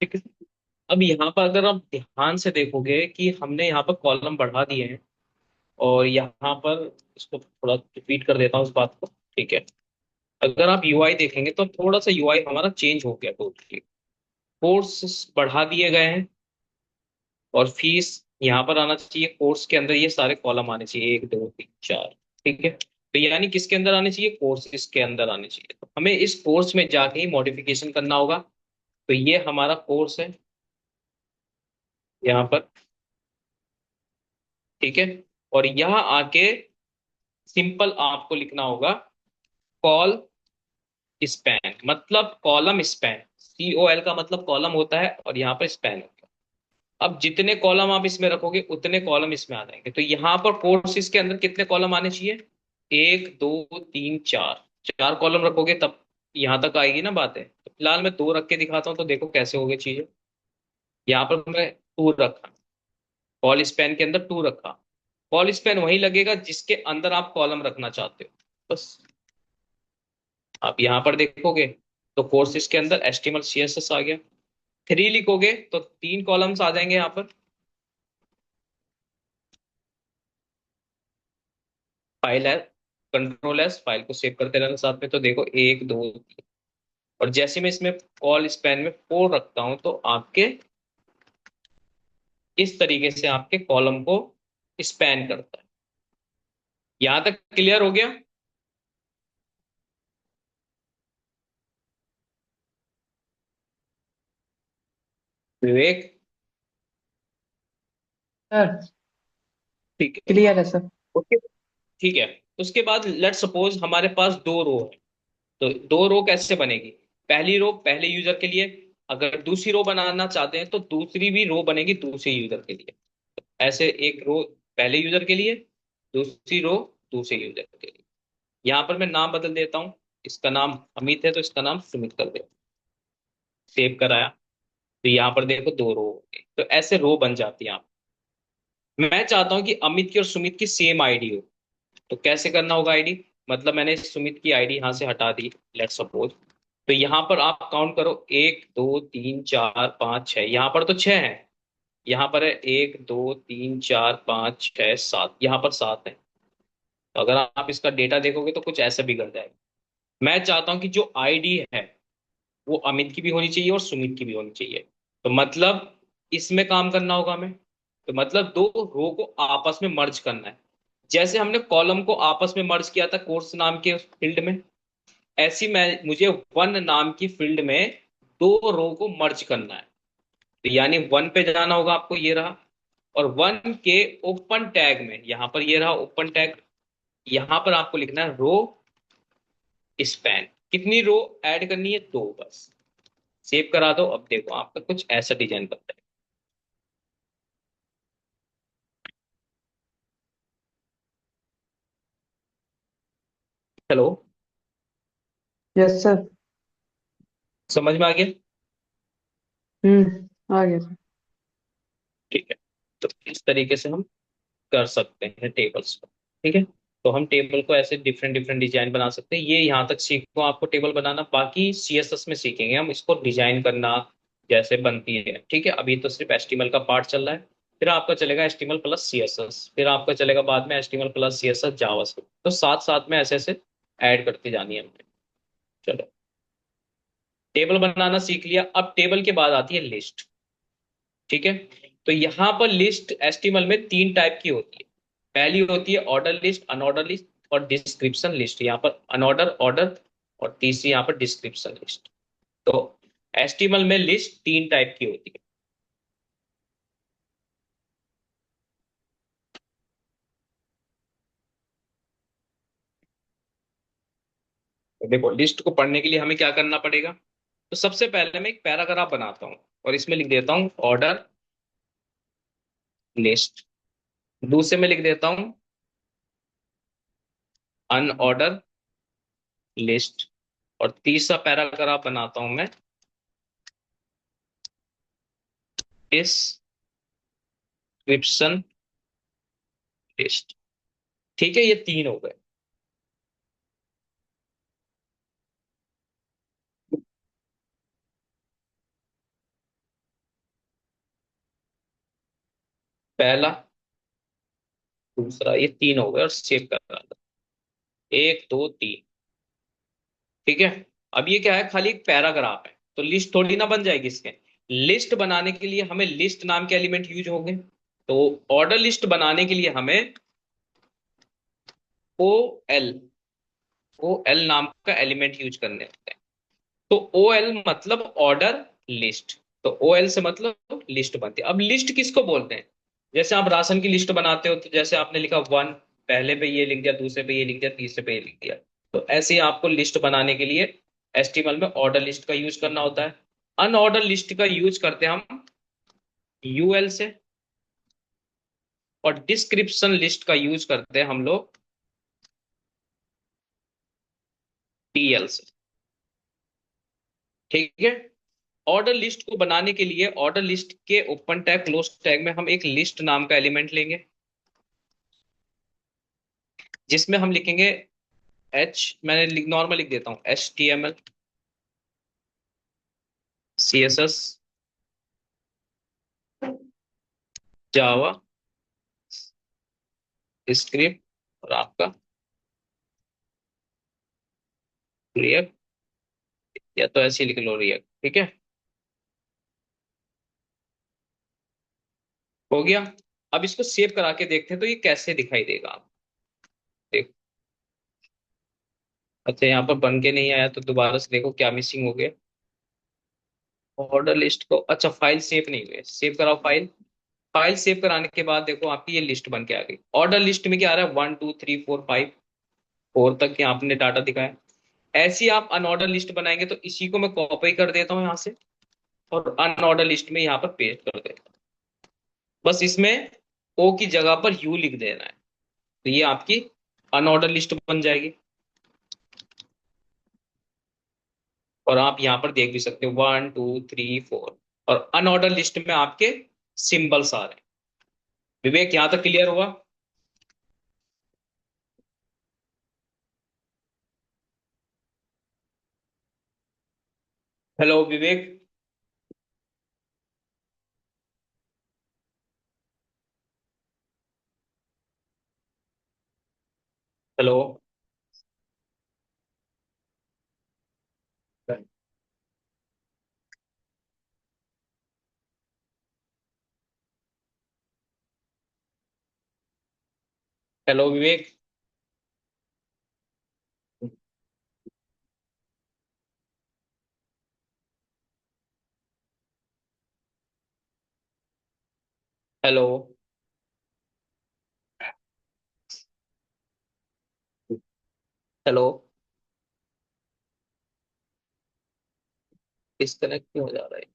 ठीक है। अब यहाँ पर अगर आप ध्यान से देखोगे कि हमने यहाँ पर कॉलम बढ़ा दिए हैं, और यहाँ पर इसको थोड़ा रिपीट कर देता हूँ इस बात को। ठीक है। अगर आप यूआई देखेंगे तो थोड़ा सा यूआई हमारा चेंज हो गया टोटली। कोर्स बढ़ा दिए गए हैं, और फीस यहाँ पर आना चाहिए। कोर्स के अंदर ये सारे कॉलम आने चाहिए, 1 2 3 4। ठीक है। तो यानी किसके अंदर आने चाहिए? कोर्सेज के अंदर आने चाहिए। तो हमें इस कोर्स में जाके ही मॉडिफिकेशन करना होगा। तो ये हमारा कोर्स है यहाँ पर। ठीक है। और यहाँ आके सिंपल आपको लिखना होगा कॉल स्पैन, मतलब कॉलम स्पैन। COL का मतलब कॉलम होता है, और यहाँ पर स्पैन होता है। अब जितने कॉलम आप इसमें रखोगे उतने कॉलम इसमें आ जाएंगे। तो यहाँ पर कोर्सेज के अंदर कितने कॉलम आने चाहिए? 1 2 3 4। 4 कॉलम रखोगे तब यहाँ तक आएगी ना बातें। तो फिलहाल मैं 2 रख के दिखाता हूँ, तो देखो कैसे हो गई चीजें। यहाँ पर मैं 2 रखा, कॉल स्पैन के अंदर 2 रखा। कॉल स्पैन वही लगेगा जिसके अंदर आप कॉलम रखना चाहते हो, बस। आप यहाँ पर देखोगे तो कोर्सेज के अंदर HTML CSS आ गया। 3 लिखोगे तो 3 कॉलम्स आ जाएंगे यहाँ पर। फाइल है, कंट्रोल S, फाइल को सेव करते रहना साथ में। तो देखो 1 2 3। और जैसे मैं इसमें कॉल स्पैन में 4 रखता हूं, तो आपके इस तरीके से आपके कॉलम को स्पैन करता है। यहां तक क्लियर हो गया? विवेक? सर ठीक है। क्लियर है सर। ओके। ठीक है। उसके बाद लेट सपोज हमारे पास 2 रो है। तो 2 रो कैसे बनेगी? पहली रो पहले यूजर के लिए, अगर दूसरी रो बनाना चाहते हैं तो दूसरी भी रो बनेगी दूसरे यूजर के लिए। ऐसे एक रो पहले यूजर के लिए, दूसरी रो दूसरे यूजर के लिए। यहाँ पर मैं नाम बदल देता हूँ। इसका नाम अमित है तो इसका नाम सुमित कर दे। सेव कराया। तो यहाँ पर देखो 2 रो हो गई। तो ऐसे रो बन जाती है। आप, मैं चाहता हूँ कि अमित की और सुमित की सेम आईडी हो। तो कैसे करना होगा आईडी? मतलब मैंने सुमित की आईडी यहाँ से हटा दी, लेट सपोज। तो यहाँ पर आप काउंट करो, 1 2 3 4 5 6। यहाँ पर तो 6 है। यहाँ पर है 1 2 3 4 5 6 7। यहाँ पर 7 है। तो अगर आप इसका डेटा देखोगे तो कुछ ऐसा बिगड़ जाएगा। मैं चाहता हूं कि जो आईडी है वो अमित की भी होनी चाहिए और सुमित की भी होनी चाहिए। तो मतलब इसमें काम करना होगा हमें। तो मतलब 2 रो को आपस में मर्ज करना है। जैसे हमने कॉलम को आपस में मर्ज किया था कोर्स नाम के फील्ड में, ऐसी मैं मुझे वन नाम की फील्ड में 2 रो को मर्ज करना है। तो यानी वन पे जाना होगा आपको, ये रहा। और वन के ओपन टैग में, यहां पर ये रहा ओपन टैग। यहां पर आपको लिखना है रो स्पैन। कितनी रो ऐड करनी है? 2 बस। सेव करा दो। अब देखो आपका कुछ ऐसा डिजाइन बनता है। हेलो? Yes sir. समझ में आ गया? आ गया सर। ठीक है। तो इस तरीके से हम कर सकते हैं टेबल्स को। ठीक है। तो हम टेबल को ऐसे डिफरेंट डिफरेंट डिजाइन बना सकते हैं। ये यहाँ तक सीखो आपको टेबल बनाना, बाकी CSS में सीखेंगे हम इसको डिजाइन करना जैसे बनती है। ठीक है। अभी तो सिर्फ HTML का पार्ट चल रहा है। फिर आपका चलेगा HTML+CSS, फिर आपका चलेगा बाद में HTML+CSS जावास्क्रिप्ट। तो साथ साथ में ऐसे ऐसे ऐड करती जानी है हमने। चलो, टेबल बनाना सीख लिया। अब टेबल के बाद आती है लिस्ट। ठीक है। तो यहां पर लिस्ट HTML में 3 टाइप की होती है। पहली होती है ऑर्डर लिस्ट, अनऑर्डर लिस्ट और डिस्क्रिप्शन लिस्ट। यहाँ पर अनऑर्डर, ऑर्डर, और तीसरी यहाँ पर डिस्क्रिप्शन लिस्ट। तो HTML में लिस्ट 3 टाइप की होती है। तो देखो लिस्ट को पढ़ने के लिए हमें क्या करना पड़ेगा। तो सबसे पहले मैं एक पैराग्राफ बनाता हूँ और इसमें लिख देता हूँ ऑर्डर लिस्ट। दूसरे में लिख देता हूँ अनऑर्डर लिस्ट। और तीसरा पैराग्राफ बनाता हूं मैं डिस्क्रिप्शन लिस्ट। ठीक है, ये 3 हो गए। पहला, दूसरा, ये तीन हो गए और सेव कर रहा था। एक दो तीन। ठीक है। अब ये क्या है, खाली एक पैराग्राफ है, तो लिस्ट थोड़ी ना बन जाएगी इसके। लिस्ट बनाने के लिए हमें लिस्ट नाम के एलिमेंट यूज होंगे। तो ऑर्डर लिस्ट बनाने के लिए हमें ओ एल, ओ एल नाम का एलिमेंट यूज करने होते हैं। तो ओ एल मतलब ऑर्डर लिस्ट। तो ओ एल से मतलब लिस्ट बनती है। अब लिस्ट किसको बोलते हैं? जैसे आप राशन की लिस्ट बनाते हो, तो जैसे आपने लिखा वन, पहले पे ये लिख दिया, दूसरे पे ये लिख दिया, तीसरे पे ये लिख दिया। तो ऐसे ही आपको लिस्ट बनाने के लिए एचटीएमएल में ऑर्डर लिस्ट का यूज करना होता है। अनऑर्डर लिस्ट का यूज करते हैं हम यूएल से। और डिस्क्रिप्शन लिस्ट का यूज करते हैं हम लोग टीएल से। ठीक है। ऑर्डर लिस्ट को बनाने के लिए ऑर्डर लिस्ट के ओपन टैग क्लोज टैग में हम एक लिस्ट नाम का एलिमेंट लेंगे, जिसमें हम लिखेंगे मैंने नॉर्मल लिख देता हूँ, HTML, CSS, जावा स्क्रिप्ट, और आपका रिएक्ट, या तो ऐसे ही लिख लो रिएक्ट। ठीक है, हो गया। अब इसको सेव करा के देखते हैं तो ये कैसे दिखाई देगा। आप देख, अच्छा यहाँ पर बन के नहीं आया, तो दोबारा से देखो क्या मिसिंग हो गया। ऑर्डर लिस्ट को, अच्छा फाइल सेव नहीं हुई है, सेव कराओ फाइल। फाइल सेव कराने के बाद देखो आपकी ये लिस्ट बन के आ गई। ऑर्डर लिस्ट में क्या आ रहा है, 1 2 3 4 5, फोर तक यहाँ आपने डाटा दिखाया। ऐसी आप अनऑर्डर लिस्ट बनाएंगे, तो इसी को मैं कॉपी कर देता हूँ यहाँ से, और अनऑर्डर लिस्ट में यहाँ पर पेस्ट कर देता हूँ। बस इसमें ओ की जगह पर यू लिख देना है, तो ये आपकी अनऑर्डर लिस्ट बन जाएगी। और आप यहाँ पर देख भी सकते हो 1 2 3 4, और अनऑर्डर लिस्ट में आपके सिंबल्स आ रहे हैं। विवेक, यहाँ तक क्लियर हुआ? हेलो विवेक। हेलो। हेलो विवेक। हेलो। हेलो। डिस्कनेक्ट क्यों हो जा रहा है?